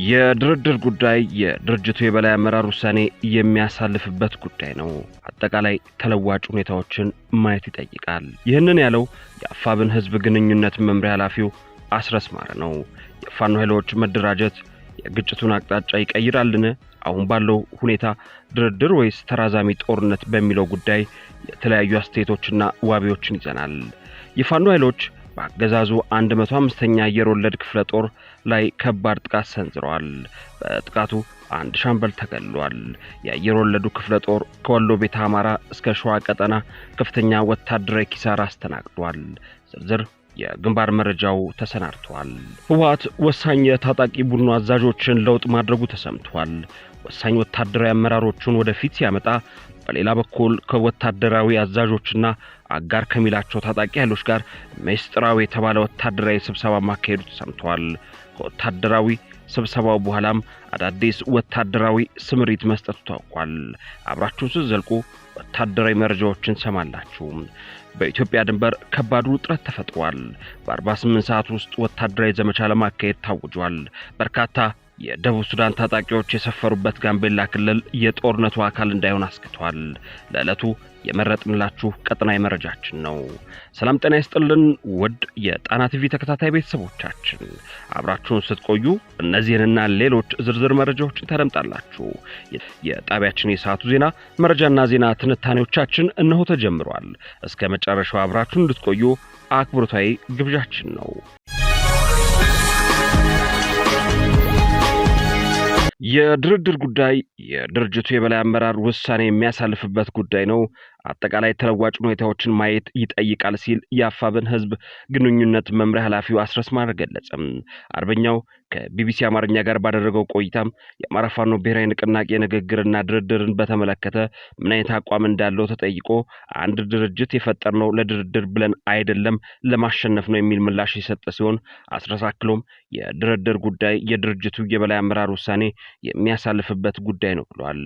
የድርድር ጉዳይ የድርጅቱ የበላይ አመራር ውሳኔ የሚያሳልፍበት ጉዳይ ነው። አጠቃላይ ተለዋጭ ሁኔታዎችን ማየት ይጠይቃል። ይህንን ያለው የአፋብን ህዝብ ግንኙነት መምሪያ ኃላፊው አስረስ ማረ ነው። የፋኖ ኃይሎች መደራጀት የግጭቱን አቅጣጫ ይቀይራልን? አሁን ባለው ሁኔታ ድርድር ወይስ ተራዛሚ ጦርነት በሚለው ጉዳይ የተለያዩ አስተያየቶችና ዋቢዎችን ይዘናል። የፋኖ ኃይሎች በአገዛዙ 105ኛ አየር ወለድ ክፍለ ጦር ላይ ከባድ ጥቃት ሰንዝረዋል። በጥቃቱ አንድ ሻምበል ተገድሏል። የአየር ወለዱ ክፍለ ጦር ከወሎ ቤተ አማራ እስከ ሸዋ ቀጠና ከፍተኛ ወታደራዊ ኪሳራ አስተናግዷል። ዝርዝር የግንባር መረጃው ተሰናድቷል። ህወሓት ወሳኝ የታጣቂ ቡድኑ አዛዦችን ለውጥ ማድረጉ ተሰምቷል። ወሳኝ ወታደራዊ አመራሮቹን ወደፊት ሲያመጣ በሌላ በኩል ከወታደራዊ አዛዦችና አጋር ከሚላቸው ታጣቂ ኃይሎች ጋር ምስጢራዊ የተባለ ወታደራዊ ስብሰባ ማካሄዱ ተሰምቷል። ከወታደራዊ ስብሰባው በኋላም አዳዲስ ወታደራዊ ስምሪት መስጠቱ ታውቋል። አብራችሁን ስትዘልቁ ወታደራዊ መረጃዎችን ሰማላችሁ። በኢትዮጵያ ድንበር ከባድ ውጥረት ተፈጥሯል። በ48 ሰዓት ውስጥ ወታደራዊ ዘመቻ ለማካሄድ ታውጇል። በርካታ የደቡብ ሱዳን ታጣቂዎች የሰፈሩበት ጋምቤላ ክልል የጦርነቱ አካል እንዳይሆን አስክቷል። ለዕለቱ የመረጥንላችሁ ቀጠናዊ መረጃችን ነው። ሰላም ጤና ይስጥልን ውድ የጣና ቲቪ ተከታታይ ቤተሰቦቻችን፣ አብራችሁን ስትቆዩ እነዚህንና ሌሎች ዝርዝር መረጃዎችን ታደምጣላችሁ። የጣቢያችን የሰዓቱ ዜና መረጃና ዜና ትንታኔዎቻችን እነሆ ተጀምሯል። እስከ መጨረሻው አብራችሁን እንድትቆዩ አክብሮታዊ ግብዣችን ነው። የድርድር ጉዳይ የድርጅቱ የበላይ አመራር ውሳኔ የሚያሳልፍበት ጉዳይ ነው። አጠቃላይ ተለዋጭ ሁኔታዎችን ማየት ይጠይቃል ሲል የአፋብን ህዝብ ግንኙነት መምሪያ ኃላፊው አስረስ ማረ ገለጸ። አርበኛው ከቢቢሲ አማርኛ ጋር ባደረገው ቆይታም የአማራ ፋኖ ብሔራዊ ንቅናቄ ንግግርና ድርድርን በተመለከተ ምን አይነት አቋም እንዳለው ተጠይቆ አንድ ድርጅት የፈጠርነው ለድርድር ብለን አይደለም ለማሸነፍ ነው የሚል ምላሽ የሰጠ ሲሆን አስረስ አክሎም የድርድር ጉዳይ የድርጅቱ የበላይ አመራር ውሳኔ የሚያሳልፍበት ጉዳይ ነው ብሏል።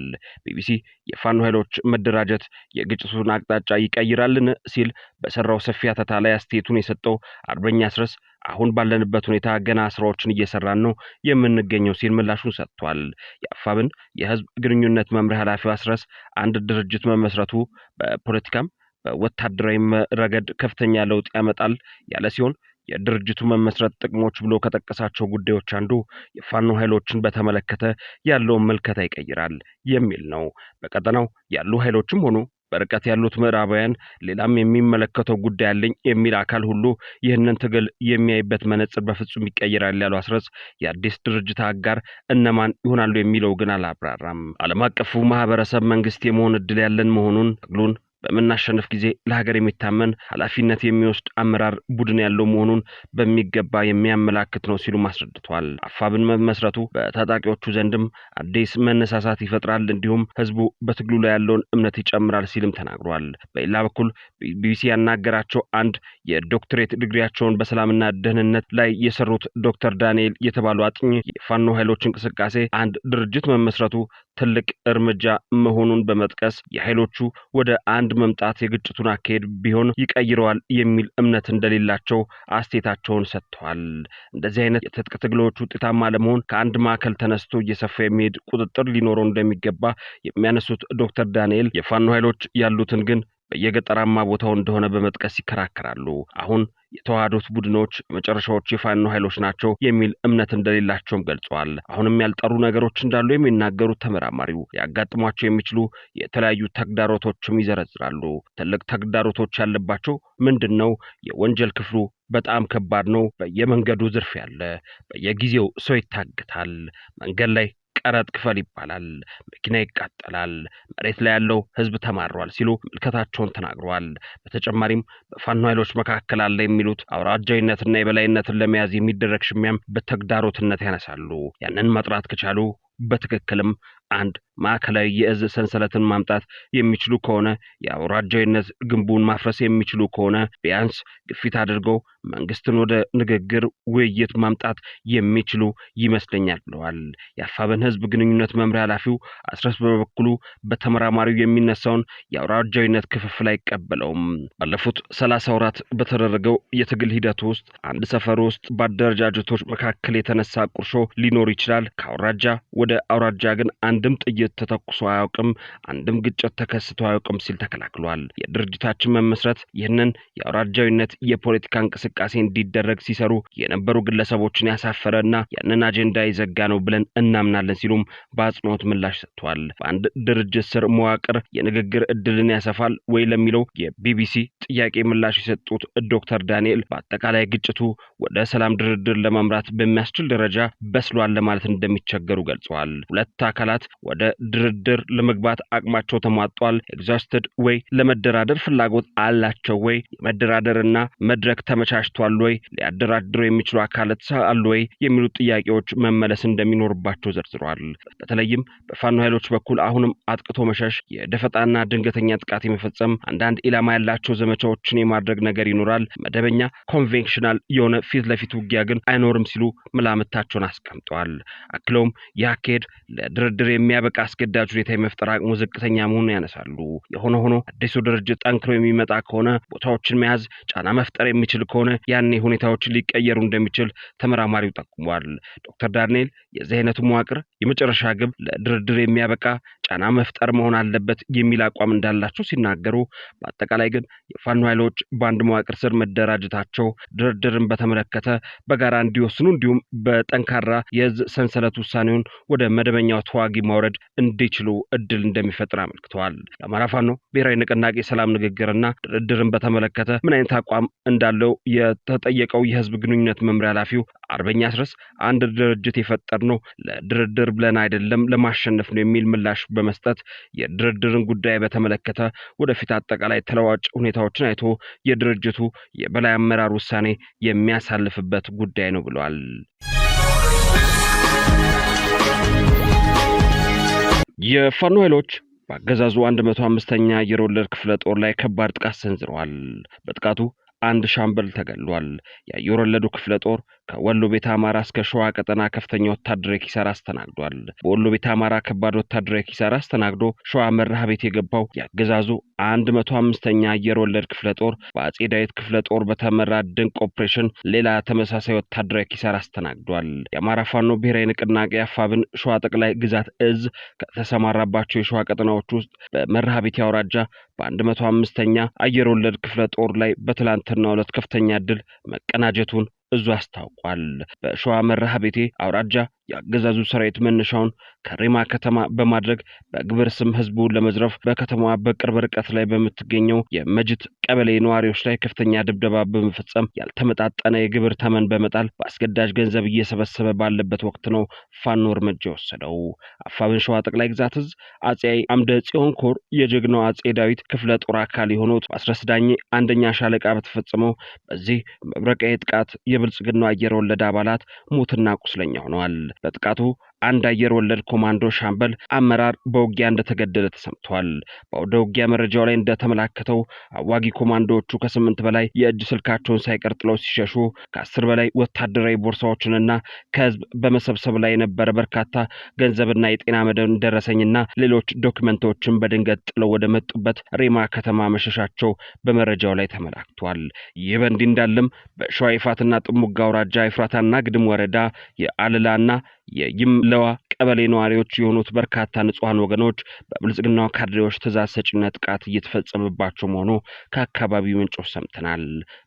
ቢቢሲ የፋኖ ኃይሎች መደራጀት የግጭቱን አቅጣጫ ይቀይራልን ሲል በሰራው ሰፊ አተታ ላይ አስተያየቱን የሰጠው አርበኛ አስረስ አሁን ባለንበት ሁኔታ ገና ስራዎችን እየሰራን ነው የምንገኘው ሲል ምላሹን ሰጥቷል። የአፋብን የህዝብ ግንኙነት መምሪያ ኃላፊው አስረስ አንድ ድርጅት መመስረቱ በፖለቲካም በወታደራዊ ረገድ ከፍተኛ ለውጥ ያመጣል ያለ ሲሆን የድርጅቱ መመስረት ጥቅሞች ብሎ ከጠቀሳቸው ጉዳዮች አንዱ የፋኖ ኃይሎችን በተመለከተ ያለውን መልከታ ይቀይራል የሚል ነው። በቀጠናው ያሉ ኃይሎችም ሆኑ በርቀት ያሉት ምዕራባውያን ሌላም የሚመለከተው ጉዳይ አለኝ የሚል አካል ሁሉ ይህንን ትግል የሚያይበት መነጽር በፍጹም ይቀየራል ያለው አስረስ የአዲስ ድርጅት አጋር እነማን ይሆናሉ የሚለው ግን አላብራራም። ዓለም አቀፉ ማህበረሰብ መንግስት የመሆን እድል ያለን መሆኑን ትግሉን በመናሸነፍ ጊዜ ለሀገር የሚታመን ኃላፊነት የሚወስድ አመራር ቡድን ያለው መሆኑን በሚገባ የሚያመላክት ነው ሲሉ አስረድተዋል። አፋብን መመስረቱ በታጣቂዎቹ ዘንድም አዲስ መነሳሳት ይፈጥራል፣ እንዲሁም ህዝቡ በትግሉ ላይ ያለውን እምነት ይጨምራል ሲልም ተናግሯል። በሌላ በኩል ቢቢሲ ያናገራቸው አንድ የዶክትሬት ዲግሪያቸውን በሰላምና ደህንነት ላይ የሰሩት ዶክተር ዳንኤል የተባሉ አጥኚ የፋኖ ኃይሎች እንቅስቃሴ አንድ ድርጅት መመስረቱ ትልቅ እርምጃ መሆኑን በመጥቀስ የኃይሎቹ ወደ አንድ መምጣት የግጭቱን አካሄድ ቢሆን ይቀይረዋል የሚል እምነት እንደሌላቸው አስተያየታቸውን ሰጥተዋል። እንደዚህ አይነት የትጥቅ ትግሎች ውጤታማ ለመሆን ከአንድ ማዕከል ተነስቶ እየሰፋ የሚሄድ ቁጥጥር ሊኖረው እንደሚገባ የሚያነሱት ዶክተር ዳንኤል የፋኖ ኃይሎች ያሉትን ግን በየገጠራማ ቦታው እንደሆነ በመጥቀስ ይከራከራሉ። አሁን የተዋሃዱት ቡድኖች መጨረሻዎቹ የፋኖ ኃይሎች ናቸው የሚል እምነት እንደሌላቸውም ገልጸዋል። አሁንም ያልጠሩ ነገሮች እንዳሉ የሚናገሩት ተመራማሪው ያጋጥሟቸው የሚችሉ የተለያዩ ተግዳሮቶችም ይዘረዝራሉ። ትልቅ ተግዳሮቶች ያለባቸው ምንድነው? የወንጀል ክፍሉ በጣም ከባድ ነው። በየመንገዱ ዝርፊያ አለ። በየጊዜው ሰው ይታገታል። መንገድ ላይ ቀረጥ ክፈል ይባላል። መኪና ይቃጠላል። መሬት ላይ ያለው ህዝብ ተማሯል ሲሉ ምልከታቸውን ተናግረዋል። በተጨማሪም በፋኖ ኃይሎች መካከል አለ የሚሉት አውራጃዊነትና የበላይነትን ለመያዝ የሚደረግ ሽሚያም በተግዳሮትነት ያነሳሉ። ያንን መጥራት ከቻሉ በትክክልም አንድ ማዕከላዊ የእዝ ሰንሰለትን ማምጣት የሚችሉ ከሆነ የአውራጃዊነት ግንቡን ማፍረስ የሚችሉ ከሆነ ቢያንስ ግፊት አድርገው መንግስትን ወደ ንግግር ውይይት ማምጣት የሚችሉ ይመስለኛል ብለዋል። የአፋብን ህዝብ ግንኙነት መምሪያ ኃላፊው አስረስ በበኩሉ በተመራማሪው የሚነሳውን የአውራጃዊነት ክፍፍል አይቀበለውም። ባለፉት 30 ወራት በተደረገው የትግል ሂደት ውስጥ አንድ ሰፈር ውስጥ በአደረጃጀቶች መካከል የተነሳ ቁርሾ ሊኖር ይችላል። ከአውራጃ ወደ አውራጃ ግን አንድም ጥይት ተተኩሶ አያውቅም፣ አንድም ግጭት ተከስቶ አያውቅም ሲል ተከላክሏል። የድርጅታችን መመስረት ይህንን የአውራጃዊነት የፖለቲካ እንቅስቃሴ እንዲደረግ ሲሰሩ የነበሩ ግለሰቦችን ያሳፈረና ያንን አጀንዳ ይዘጋ ነው ብለን እናምናለን ሲሉም በአጽንኦት ምላሽ ሰጥቷል። በአንድ ድርጅት ስር መዋቅር የንግግር እድልን ያሰፋል ወይ ለሚለው የቢቢሲ ጥያቄ ምላሽ የሰጡት ዶክተር ዳንኤል በአጠቃላይ ግጭቱ ወደ ሰላም ድርድር ለማምራት በሚያስችል ደረጃ በስሏል ለማለት እንደሚቸገሩ ገልጸዋል። ሁለት አካላት ወደ ድርድር ለመግባት አቅማቸው ተሟጧል፣ ኤግዛስትድ ወይ ለመደራደር ፍላጎት አላቸው ወይ፣ የመደራደርና መድረክ ተመቻችቷል ወይ፣ ሊያደራድሩ የሚችሉ አካላት አሉ ወይ የሚሉ ጥያቄዎች መመለስ እንደሚኖርባቸው ዘርዝረዋል። በተለይም በፋኖ ኃይሎች በኩል አሁንም አጥቅቶ መሸሽ፣ የደፈጣና ድንገተኛ ጥቃት የመፈጸም አንዳንድ ኢላማ ያላቸው ዘመቻዎችን የማድረግ ነገር ይኖራል። መደበኛ ኮንቬንሽናል የሆነ ፊት ለፊት ውጊያ ግን አይኖርም ሲሉ መላምታቸውን አስቀምጠዋል። አክለውም ያካሄድ ለድርድር የሚያበቃ አስገዳጅ ሁኔታ የመፍጠር አቅሙ ዝቅተኛ መሆኑን ያነሳሉ። የሆነ ሆኖ አዲሱ ድርጅት ጠንክሮ የሚመጣ ከሆነ ቦታዎችን መያዝ፣ ጫና መፍጠር የሚችል ከሆነ ያኔ ሁኔታዎች ሊቀየሩ እንደሚችል ተመራማሪው ጠቁሟል። ዶክተር ዳንኤል የዚህ አይነቱ መዋቅር የመጨረሻ ግብ ለድርድር የሚያበቃ ጫና መፍጠር መሆን አለበት የሚል አቋም እንዳላቸው ሲናገሩ፣ በአጠቃላይ ግን የፋኖ ኃይሎች በአንድ መዋቅር ስር መደራጀታቸው ድርድርን በተመለከተ በጋራ እንዲወስኑ እንዲሁም በጠንካራ የእዝ ሰንሰለት ውሳኔውን ወደ መደበኛው ተዋጊ ማውረድ እንዲችሉ እድል እንደሚፈጥር አመልክተዋል። የአማራ ፋኖ ብሔራዊ ንቅናቄ ሰላም ንግግርና ድርድርን በተመለከተ ምን አይነት አቋም እንዳለው የተጠየቀው የህዝብ ግንኙነት መምሪያ ኃላፊው አርበኛ አስረስ አንድ ድርጅት የፈጠርነው ለድርድር ብለን አይደለም ለማሸነፍ ነው የሚል ምላሽ በመስጠት የድርድርን ጉዳይ በተመለከተ ወደፊት አጠቃላይ ተለዋጭ ሁኔታዎችን አይቶ የድርጅቱ የበላይ አመራር ውሳኔ የሚያሳልፍበት ጉዳይ ነው ብለዋል። የፋኖ ኃይሎች በአገዛዙ 105ኛ አየር ወለድ ክፍለ ጦር ላይ ከባድ ጥቃት ሰንዝረዋል። በጥቃቱ አንድ ሻምበል ተገድሏል። የአየር ወለዱ ክፍለ ጦር ከወሎ ቤተ አማራ እስከ ሸዋ ቀጠና ከፍተኛ ወታደራዊ ኪሳራ አስተናግዷል። በወሎ ቤተ አማራ ከባድ ወታደራዊ ኪሳራ አስተናግዶ ሸዋ መርሃ ቤት የገባው የአገዛዙ 105ኛ አየር ወለድ ክፍለ ጦር በአጼ ዳዊት ክፍለ ጦር በተመራ ድንቅ ኦፕሬሽን ሌላ ተመሳሳይ ወታደራዊ ኪሳራ አስተናግዷል። የአማራ ፋኖ ብሔራዊ ንቅናቄ አፋብን ሸዋ ጠቅላይ ግዛት እዝ ከተሰማራባቸው የሸዋ ቀጠናዎች ውስጥ በመርሃ ቤት አውራጃ በ105ኛ አየር ወለድ ክፍለ ጦር ላይ በትላንትናው ዕለት ከፍተኛ ድል መቀናጀቱን እዙ አስታውቋል። በሸዋ መርሃ ቤቴ አውራጃ የአገዛዙ ሰራዊት መነሻውን ከሬማ ከተማ በማድረግ በግብር ስም ህዝቡን ለመዝረፍ በከተማዋ በቅርብ ርቀት ላይ በምትገኘው የመጅት ቀበሌ ነዋሪዎች ላይ ከፍተኛ ድብደባ በመፈጸም ያልተመጣጠነ የግብር ተመን በመጣል በአስገዳጅ ገንዘብ እየሰበሰበ ባለበት ወቅት ነው ፋኖ እርምጃ ወሰደው። አፋብን ሸዋ ጠቅላይ ግዛት እዝ አጼ አምደ ጽዮን ኮር የጀግናው አጼ ዳዊት ክፍለ ጦር አካል የሆኑት አስረስ ዳኜ አንደኛ ሻለቃ በተፈጸመው በዚህ መብረቃዊ ጥቃት የብልጽግናው አየር ወለድ አባላት ሞትና ቁስለኛ ሆነዋል። በጥቃቱ አንድ አየር ወለድ ኮማንዶ ሻምበል አመራር በውጊያ እንደተገደለ ተሰምቷል። በወደ ውጊያ መረጃው ላይ እንደተመላከተው አዋጊ ኮማንዶዎቹ ከ8 በላይ የእጅ ስልካቸውን ሳይቀር ጥለው ሲሸሹ ከ10 በላይ ወታደራዊ ቦርሳዎችንና ከህዝብ በመሰብሰብ ላይ የነበረ በርካታ ገንዘብና የጤና መድን ደረሰኝና ሌሎች ዶክመንቶችን በድንገት ጥለው ወደ መጡበት ሬማ ከተማ መሸሻቸው በመረጃው ላይ ተመላክቷል። ይህ በእንዲህ እንዳለም በሸዋ ይፋትና ጥሙጋ አውራጃ ይፍራታና ግድም ወረዳ የአልላና የይምለዋ ቀበሌ ነዋሪዎች የሆኑት በርካታ ንጹሃን ወገኖች በብልጽግናው ካድሬዎች ትዕዛዝ ሰጪነት ጥቃት እየተፈጸመባቸው መሆኑ ከአካባቢው ምንጮች ሰምተናል።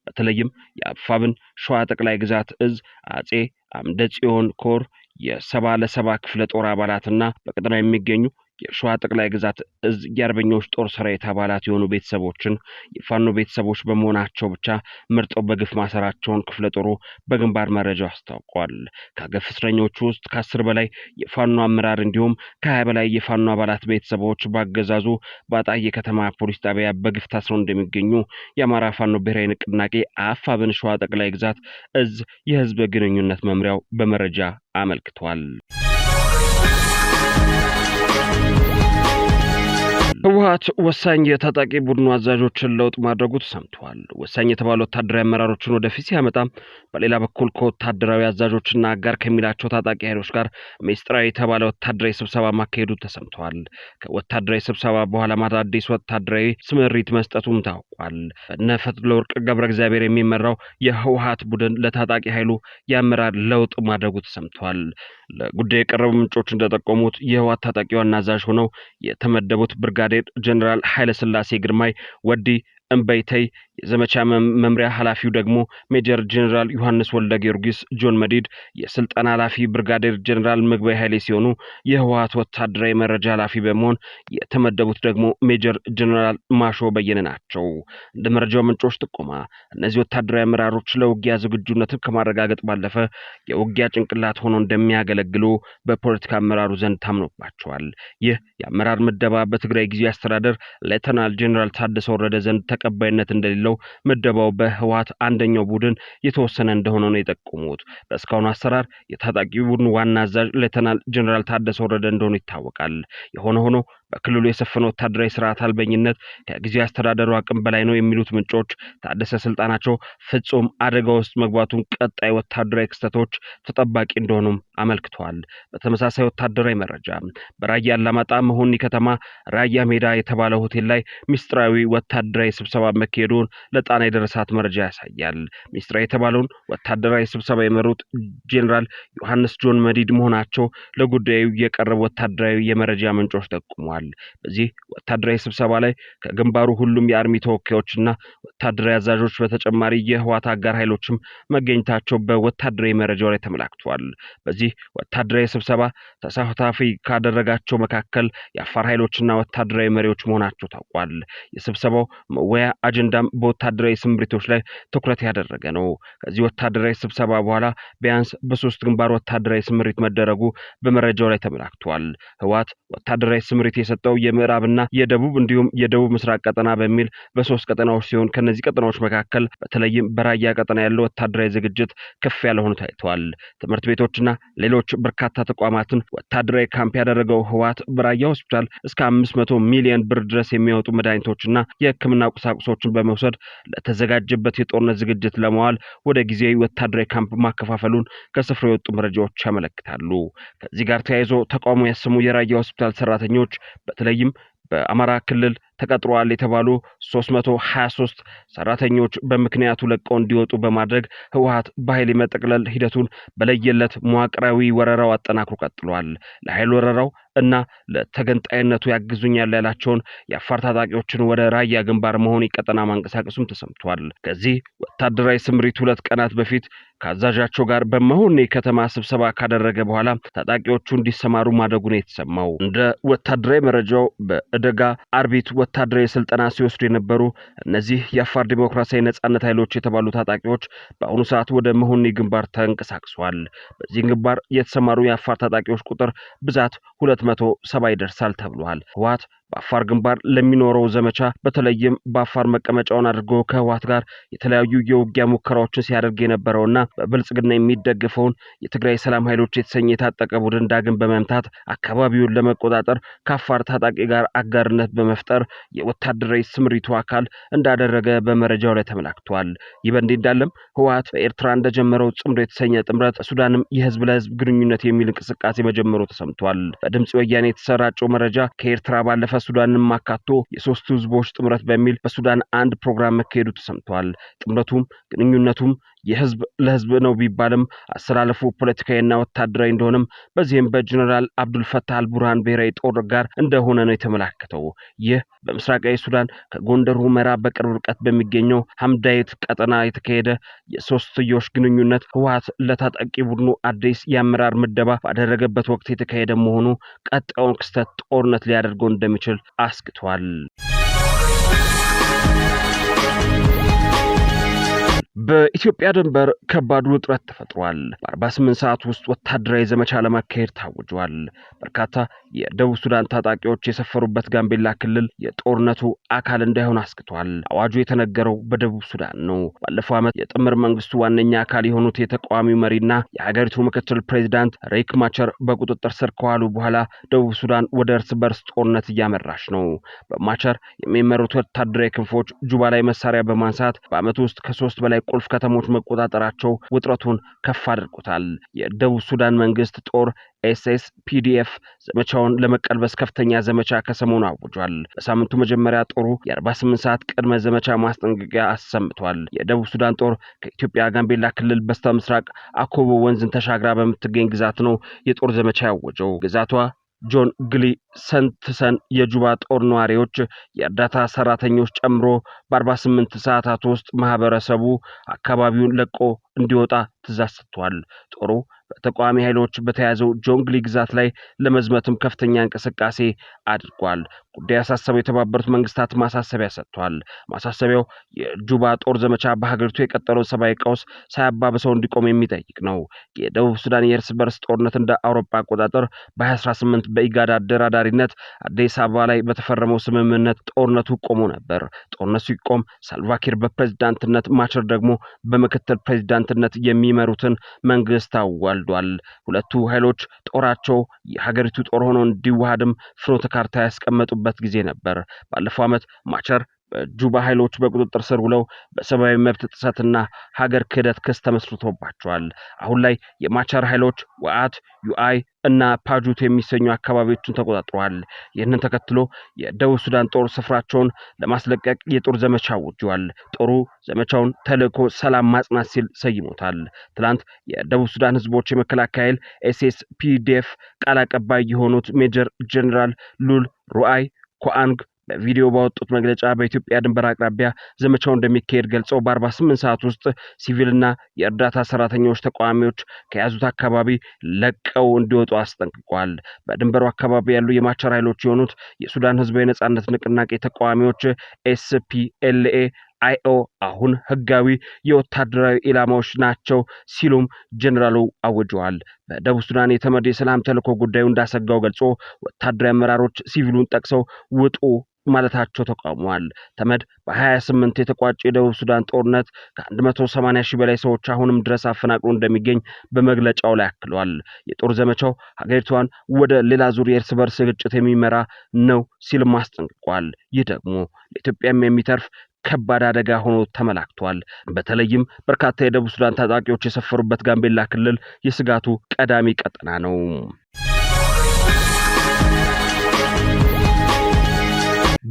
በተለይም የአፋብን ሸዋ ጠቅላይ ግዛት እዝ አጼ አምደ ጽዮን ኮር የ70 ክፍለ ጦር አባላትና በቀጠናው የሚገኙ የሸዋ ጠቅላይ ግዛት እዝ የአርበኞች ጦር ሰራዊት አባላት የሆኑ ቤተሰቦችን የፋኖ ቤተሰቦች በመሆናቸው ብቻ ምርጠው በግፍ ማሰራቸውን ክፍለ ጦሩ በግንባር መረጃው አስታውቋል። ከገፍ እስረኞቹ ውስጥ ከ10 በላይ የፋኖ አመራር እንዲሁም ከ20 በላይ የፋኖ አባላት ቤተሰቦች ባገዛዙ ባጣዬ ከተማ ፖሊስ ጣቢያ በግፍ ታስረው እንደሚገኙ የአማራ ፋኖ ብሔራዊ ንቅናቄ አፋብን ሸዋ ጠቅላይ ግዛት እዝ የህዝብ ግንኙነት መምሪያው በመረጃ አመልክቷል። ህወሓት ወሳኝ የታጣቂ ቡድኑ አዛዦችን ለውጥ ማድረጉ ተሰምቷል። ወሳኝ የተባሉ ወታደራዊ አመራሮችን ወደፊት ሲያመጣ፣ በሌላ በኩል ከወታደራዊ አዛዦችና አጋር ከሚላቸው ታጣቂ ኃይሎች ጋር ሚስጥራዊ የተባለ ወታደራዊ ስብሰባ ማካሄዱ ተሰምቷል። ከወታደራዊ ስብሰባ በኋላ አዲስ ወታደራዊ ስምሪት መስጠቱም ታውቋል። በእነ ፈትለወርቅ ገብረ እግዚአብሔር የሚመራው የህወሓት ቡድን ለታጣቂ ኃይሉ የአመራር ለውጥ ማድረጉ ተሰምቷል። ለጉዳዩ የቀረቡ ምንጮች እንደጠቆሙት የህወሓት ታጣቂ ዋና አዛዥ ሆነው የተመደቡት ብርጋዴር ጀነራል ኃይለ ሥላሴ ግርማይ ወዲ እምበይተይ፣ የዘመቻ መምሪያ ኃላፊው ደግሞ ሜጀር ጀነራል ዮሐንስ ወልደ ጊዮርጊስ ጆን መዲድ፣ የስልጠና ኃላፊ ብርጋዴር ጀነራል ምግበይ ኃይሌ ሲሆኑ የህወሓት ወታደራዊ መረጃ ኃላፊ በመሆን የተመደቡት ደግሞ ሜጀር ጀነራል ማሾ በየነ ናቸው። እንደ መረጃው ምንጮች ጥቆማ እነዚህ ወታደራዊ አመራሮች ለውጊያ ዝግጁነትን ከማረጋገጥ ባለፈ የውጊያ ጭንቅላት ሆኖ እንደሚያገለግሉ በፖለቲካ አመራሩ ዘንድ ታምኖባቸዋል። ይህ የአመራር ምደባ በትግራይ ጊዜያዊ አስተዳደር ሌተናል ጀነራል ታደሰ ወረደ ዘንድ ተቀባይነት እንደሌለው ምደባው በህወሓት አንደኛው ቡድን የተወሰነ እንደሆነ ነው የጠቆሙት። በእስካሁኑ አሰራር የታጣቂ ቡድኑ ዋና አዛዥ ሌተናል ጀነራል ታደሰ ወረደ እንደሆነ ይታወቃል። የሆነ ሆኖ በክልሉ የሰፈነ ወታደራዊ ስርዓት አልበኝነት ከጊዜያዊ አስተዳደሩ አቅም በላይ ነው የሚሉት ምንጮች ታደሰ ስልጣናቸው ፍጹም አደጋ ውስጥ መግባቱን ቀጣይ ወታደራዊ ክስተቶች ተጠባቂ እንደሆኑም አመልክተዋል። በተመሳሳይ ወታደራዊ መረጃ በራያ አላማጣ መሆኒ ከተማ ራያ ሜዳ የተባለ ሆቴል ላይ ሚስጥራዊ ወታደራዊ ስብሰባ መካሄዱን ለጣና የደረሳት መረጃ ያሳያል። ሚስጥራዊ የተባለውን ወታደራዊ ስብሰባ የመሩት ጄኔራል ዮሐንስ ጆን መዲድ መሆናቸው ለጉዳዩ የቀረቡ ወታደራዊ የመረጃ ምንጮች ጠቁመዋል። በዚህ ወታደራዊ ስብሰባ ላይ ከግንባሩ ሁሉም የአርሚ ተወካዮችና ወታደራዊ አዛዦች በተጨማሪ የህወሓት አጋር ኃይሎችም መገኘታቸው በወታደራዊ መረጃው ላይ ተመላክቷል። በዚህ ወታደራዊ ስብሰባ ተሳታፊ ካደረጋቸው መካከል የአፋር ኃይሎችና ወታደራዊ መሪዎች መሆናቸው ታውቋል። የስብሰባው መወያ አጀንዳም በወታደራዊ ስምሪቶች ላይ ትኩረት ያደረገ ነው። ከዚህ ወታደራዊ ስብሰባ በኋላ ቢያንስ በሶስት ግንባር ወታደራዊ ስምሪት መደረጉ በመረጃው ላይ ተመላክቷል። ህወሓት ወታደራዊ ስምሪት የሰጠው የምዕራብና የደቡብ እንዲሁም የደቡብ ምስራቅ ቀጠና በሚል በሶስት ቀጠናዎች ሲሆን ከነዚህ ቀጠናዎች መካከል በተለይም በራያ ቀጠና ያለው ወታደራዊ ዝግጅት ከፍ ያለ ሆኖ ታይቷል። ትምህርት ቤቶችና ሌሎች በርካታ ተቋማትን ወታደራዊ ካምፕ ያደረገው ህወሓት በራያ ሆስፒታል እስከ 500 ሚሊዮን ብር ድረስ የሚያወጡ መድኃኒቶችና የህክምና ቁሳቁሶችን በመውሰድ ለተዘጋጀበት የጦርነት ዝግጅት ለመዋል ወደ ጊዜያዊ ወታደራዊ ካምፕ ማከፋፈሉን ከስፍራው የወጡ መረጃዎች ያመለክታሉ። ከዚህ ጋር ተያይዞ ተቃውሞ ያሰሙ የራያ ሆስፒታል ሰራተኞች በተለይም በአማራ ክልል ተቀጥሯል የተባሉ 323 ሰራተኞች በምክንያቱ ለቀው እንዲወጡ በማድረግ ህወሓት በኃይል መጠቅለል ሂደቱን በለየለት መዋቅራዊ ወረራው አጠናክሮ ቀጥሏል። ለኃይል ወረራው እና ለተገንጣይነቱ ያግዙኛል ያላቸውን የአፋር ታጣቂዎችን ወደ ራያ ግንባር መሆን ቀጠና ማንቀሳቀሱም ተሰምቷል። ከዚህ ወታደራዊ ስምሪት 2 ቀናት በፊት ከአዛዣቸው ጋር በመሆን ከተማ ስብሰባ ካደረገ በኋላ ታጣቂዎቹ እንዲሰማሩ ማድረጉ ነው የተሰማው። እንደ ወታደራዊ መረጃው በእደጋ አርቢት ወታደራዊ ስልጠና ሲወስዱ የነበሩ እነዚህ የአፋር ዲሞክራሲያዊ ነጻነት ኃይሎች የተባሉ ታጣቂዎች በአሁኑ ሰዓት ወደ መሆኒ ግንባር ተንቀሳቅሰዋል። በዚህ ግንባር የተሰማሩ የአፋር ታጣቂዎች ቁጥር ብዛት 270 ይደርሳል ተብሏል። ህወሓት በአፋር ግንባር ለሚኖረው ዘመቻ በተለይም በአፋር መቀመጫውን አድርጎ ከህወሓት ጋር የተለያዩ የውጊያ ሙከራዎችን ሲያደርግ የነበረውና በብልጽግና የሚደገፈውን የትግራይ ሰላም ኃይሎች የተሰኘ የታጠቀ ቡድን ዳግም በመምታት አካባቢውን ለመቆጣጠር ከአፋር ታጣቂ ጋር አጋርነት በመፍጠር የወታደራዊ ስምሪቱ አካል እንዳደረገ በመረጃው ላይ ተመላክቷል። ይህ በእንዲህ እንዳለም ህወሓት በኤርትራ እንደጀመረው ጽምዶ የተሰኘ ጥምረት በሱዳንም የህዝብ ለህዝብ ግንኙነት የሚል እንቅስቃሴ መጀመሩ ተሰምቷል። በድምጽ ወያኔ የተሰራጨው መረጃ ከኤርትራ ባለፈ ሱዳንን ማካቶ የሶስቱ ህዝቦች ጥምረት በሚል በሱዳን አንድ ፕሮግራም መካሄዱ ተሰምቷል። ጥምረቱም ግንኙነቱም የህዝብ ለህዝብ ነው ቢባልም አሰላለፉ ፖለቲካዊና ወታደራዊ እንደሆነም በዚህም በጀነራል አብዱል ፈታህ አልቡርሃን ብሔራዊ ጦር ጋር እንደሆነ ነው የተመላከተው። ይህ በምስራቃዊ ሱዳን ከጎንደር ሁመራ በቅርብ ርቀት በሚገኘው ሐምዳይት ቀጠና የተካሄደ የሶስትዮሽ ግንኙነት ህወሓት ለታጣቂ ቡድኑ አዲስ የአመራር ምደባ ባደረገበት ወቅት የተካሄደ መሆኑ ቀጣዩን ክስተት ጦርነት ሊያደርገው እንደሚችል አስክቷል። በኢትዮጵያ ድንበር ከባድ ውጥረት ተፈጥሯል። በ48 ሰዓት ውስጥ ወታደራዊ ዘመቻ ለማካሄድ ታውጇል። በርካታ የደቡብ ሱዳን ታጣቂዎች የሰፈሩበት ጋምቤላ ክልል የጦርነቱ አካል እንዳይሆን አስክቷል። አዋጁ የተነገረው በደቡብ ሱዳን ነው። ባለፈው ዓመት የጥምር መንግስቱ ዋነኛ አካል የሆኑት የተቃዋሚው መሪና የሀገሪቱ ምክትል ፕሬዚዳንት ሪክ ማቻር በቁጥጥር ስር ከዋሉ በኋላ ደቡብ ሱዳን ወደ እርስ በርስ ጦርነት እያመራች ነው። በማቻር የሚመሩት ወታደራዊ ክንፎች ጁባ ላይ መሳሪያ በማንሳት በዓመት ውስጥ ከ3 በላይ ቁልፍ ከተሞች መቆጣጠራቸው ውጥረቱን ከፍ አድርጎታል። የደቡብ ሱዳን መንግስት ጦር SSPDF ዘመቻውን ለመቀልበስ ከፍተኛ ዘመቻ ከሰሞኑ አውጇል። በሳምንቱ መጀመሪያ ጦሩ የ48 ሰዓት ቅድመ ዘመቻ ማስጠንቀቂያ አሰምቷል። የደቡብ ሱዳን ጦር ከኢትዮጵያ ጋምቤላ ክልል በስተ ምስራቅ አኮቦ ወንዝን ተሻግራ በምትገኝ ግዛት ነው የጦር ዘመቻ ያወጀው። ግዛቷ ጆን ግሊ ሰንትሰን የጁባ ጦር ነዋሪዎች የእርዳታ ሰራተኞች ጨምሮ በ48 ሰዓታት ውስጥ ማህበረሰቡ አካባቢውን ለቆ እንዲወጣ ትዕዛዝ ሰጥቷል። ጦሩ በተቃዋሚ ኃይሎች በተያዘው ጆንግሊ ግዛት ላይ ለመዝመትም ከፍተኛ እንቅስቃሴ አድርጓል። ጉዳይ ያሳሰበው የተባበሩት መንግስታት ማሳሰቢያ ሰጥቷል። ማሳሰቢያው የጁባ ጦር ዘመቻ በሀገሪቱ የቀጠለው ሰብአዊ ቀውስ ሳያባብሰው እንዲቆም የሚጠይቅ ነው። የደቡብ ሱዳን የእርስ በርስ ጦርነት እንደ አውሮፓ አቆጣጠር በ2018 በኢጋድ አደራዳሪነት አዲስ አበባ ላይ በተፈረመው ስምምነት ጦርነቱ ቆሞ ነበር። ጦርነቱ ሲቆም ሳልቫኪር በፕሬዝዳንትነት ማቻር ደግሞ በምክትል ፕሬዝዳንትነት የሚመሩትን መንግስት አዋልዷል። ሁለቱ ኃይሎች ጦራቸው የሀገሪቱ ጦር ሆኖ እንዲዋሃድም ፍኖተ ካርታ ያስቀመጡበት ጊዜ ነበር። ባለፈው ዓመት ማቻር በጁባ ኃይሎች በቁጥጥር ስር ውለው በሰብአዊ መብት ጥሰትና ሀገር ክህደት ክስ ተመስርቶባቸዋል። አሁን ላይ የማቻር ኃይሎች ዋአት፣ ዩአይ እና ፓጁት የሚሰኙ አካባቢዎችን ተቆጣጥረዋል። ይህንን ተከትሎ የደቡብ ሱዳን ጦር ስፍራቸውን ለማስለቀቅ የጦር ዘመቻ አውጇል። ጦሩ ዘመቻውን ተልዕኮ ሰላም ማጽናት ሲል ሰይሞታል። ትላንት የደቡብ ሱዳን ህዝቦች የመከላከያ ኃይል SSPDF ቃል አቀባይ የሆኑት ሜጀር ጀነራል ሉል ሩአይ ኮአንግ በቪዲዮ ባወጡት መግለጫ በኢትዮጵያ ድንበር አቅራቢያ ዘመቻው እንደሚካሄድ ገልጸው በ48 ሰዓት ውስጥ ሲቪልና የእርዳታ ሰራተኞች ተቃዋሚዎች ከያዙት አካባቢ ለቀው እንዲወጡ አስጠንቅቋል። በድንበሩ አካባቢ ያሉ የማቻር ኃይሎች የሆኑት የሱዳን ህዝባዊ ነጻነት ንቅናቄ ተቃዋሚዎች SPLA-IO አሁን ህጋዊ የወታደራዊ ኢላማዎች ናቸው ሲሉም ጀነራሉ አውጀዋል። በደቡብ ሱዳን የተመድ የሰላም ተልዕኮ ጉዳዩ እንዳሰጋው ገልጾ ወታደራዊ አመራሮች ሲቪሉን ጠቅሰው ውጡ ማለታቸው ተቃውሟል። ተመድ በ28 የተቋጨ የደቡብ ሱዳን ጦርነት ከ180 ሺህ በላይ ሰዎች አሁንም ድረስ አፈናቅሎ እንደሚገኝ በመግለጫው ላይ አክሏል። የጦር ዘመቻው ሀገሪቷን ወደ ሌላ ዙር የእርስ በርስ ግጭት የሚመራ ነው ሲልም አስጠንቅቋል። ይህ ደግሞ ለኢትዮጵያም የሚተርፍ ከባድ አደጋ ሆኖ ተመላክቷል። በተለይም በርካታ የደቡብ ሱዳን ታጣቂዎች የሰፈሩበት ጋምቤላ ክልል የስጋቱ ቀዳሚ ቀጠና ነው።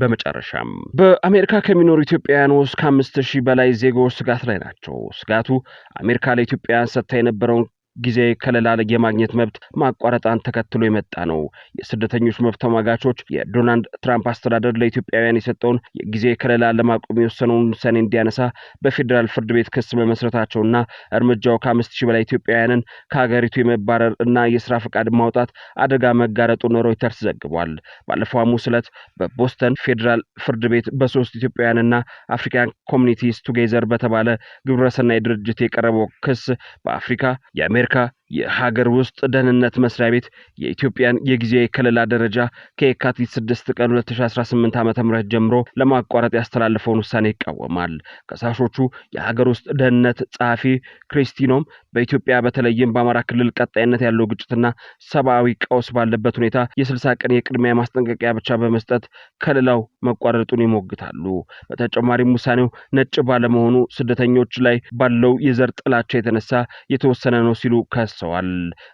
በመጨረሻም በአሜሪካ ከሚኖሩ ኢትዮጵያውያን ውስጥ ከ5000 በላይ ዜጎች ስጋት ላይ ናቸው። ስጋቱ አሜሪካ ለኢትዮጵያውያን ሰጥታ የነበረውን ጊዜ ከለላ የማግኘት መብት ማቋረጣን ተከትሎ የመጣ ነው። የስደተኞች መብት ተሟጋቾች የዶናልድ ትራምፕ አስተዳደር ለኢትዮጵያውያን የሰጠውን የጊዜ ከለላ ለማቆም የወሰነውን ውሳኔ እንዲያነሳ በፌዴራል ፍርድ ቤት ክስ በመስረታቸውና እርምጃው ከ5000 በላይ ኢትዮጵያውያንን ከሀገሪቱ የመባረር እና የስራ ፈቃድ ማውጣት አደጋ መጋረጡን ሮይተርስ ዘግቧል። ባለፈው ሐሙስ ዕለት በቦስተን ፌዴራል ፍርድ ቤት በ3 ኢትዮጵያውያንና አፍሪካን ኮሚኒቲስ ቱጌዘር በተባለ ግብረሰናይ ድርጅት የቀረበው ክስ በአፍሪካ የአሜሪካ የሀገር ውስጥ ደህንነት መስሪያ ቤት የኢትዮጵያን የጊዜያዊ ከለላ ደረጃ ከየካቲት 6 ቀን 2018 ዓ.ም ጀምሮ ለማቋረጥ ያስተላለፈውን ውሳኔ ይቃወማል። ከሳሾቹ የሀገር ውስጥ ደህንነት ጸሐፊ ክሪስቲኖም በኢትዮጵያ በተለይም በአማራ ክልል ቀጣይነት ያለው ግጭትና ሰብአዊ ቀውስ ባለበት ሁኔታ የ60 ቀን የቅድሚያ ማስጠንቀቂያ ብቻ በመስጠት ከለላው መቋረጡን ይሞግታሉ። በተጨማሪም ውሳኔው ነጭ ባለመሆኑ ስደተኞች ላይ ባለው የዘር ጥላቻ የተነሳ የተወሰነ ነው ሲሉ ከሰዋል።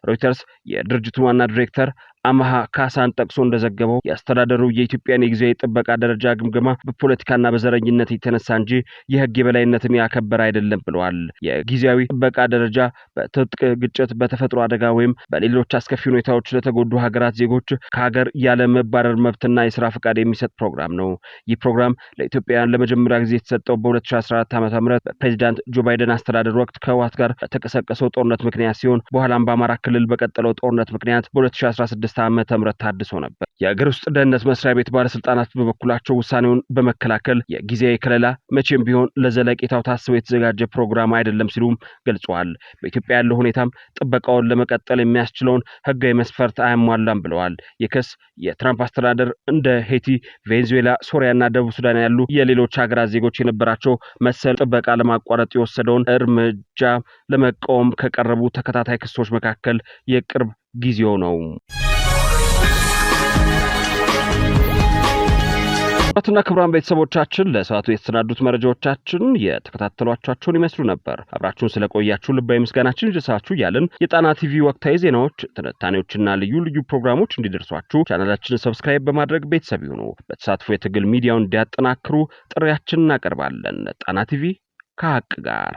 ሮይተርስ የድርጅቱ ዋና ዲሬክተር አማሃ ካሳን ጠቅሶ እንደዘገበው ያስተዳደሩ የኢትዮጵያን የጊዜያዊ ጥበቃ ደረጃ ግምገማ በፖለቲካና በዘረኝነት የተነሳ እንጂ የህግ የበላይነትን ያከበረ አይደለም ብለዋል። የጊዜያዊ ጥበቃ ደረጃ በትጥቅ ግጭት፣ በተፈጥሮ አደጋ ወይም በሌሎች አስከፊ ሁኔታዎች ለተጎዱ ሀገራት ዜጎች ከሀገር ያለ መባረር መብትና የስራ ፈቃድ የሚሰጥ ፕሮግራም ነው። ይህ ፕሮግራም ለኢትዮጵያውያን ለመጀመሪያ ጊዜ የተሰጠው በ2014 ዓ.ም በፕሬዚዳንት ጆ ባይደን አስተዳደር ወቅት ከህወሓት ጋር በተቀሰቀሰው ጦርነት ምክንያት ሲሆን በኋላም በአማራ ክልል በቀጠለው ጦርነት ምክንያት በ2016 ዓ.ም ታድሶ ነበር። የአገር ውስጥ ደህንነት መስሪያ ቤት ባለስልጣናት በበኩላቸው ውሳኔውን በመከላከል የጊዜያዊ ከለላ መቼም ቢሆን ለዘለቄታው ታስቦ የተዘጋጀ ፕሮግራም አይደለም ሲሉም ገልጸዋል። በኢትዮጵያ ያለው ሁኔታም ጥበቃውን ለመቀጠል የሚያስችለውን ህጋዊ መስፈርት አያሟላም ብለዋል። የክስ የትራምፕ አስተዳደር እንደ ሄቲ፣ ቬኔዙዌላ፣ ሶሪያና ደቡብ ሱዳን ያሉ የሌሎች ሀገራት ዜጎች የነበራቸው መሰል ጥበቃ ለማቋረጥ የወሰደውን እርምጃ ለመቃወም ከቀረቡ ተከታታይ ክሶች መካከል የቅርብ ጊዜው ነው። ክቡራን ቤተሰቦቻችን ለሰዓቱ የተሰናዱት መረጃዎቻችን የተከታተሏቸውን ይመስሉ ነበር። አብራችሁን ስለቆያችሁ ልባዊ ምስጋናችን ይድረሳችሁ እያልን የጣና ቲቪ ወቅታዊ ዜናዎች፣ ትንታኔዎችና ልዩ ልዩ ፕሮግራሞች እንዲደርሷችሁ ቻናላችንን ሰብስክራይብ በማድረግ ቤተሰብ ይሁኑ። በተሳትፎ የትግል ሚዲያውን እንዲያጠናክሩ ጥሪያችንን እናቀርባለን። ጣና ቲቪ ከሀቅ ጋር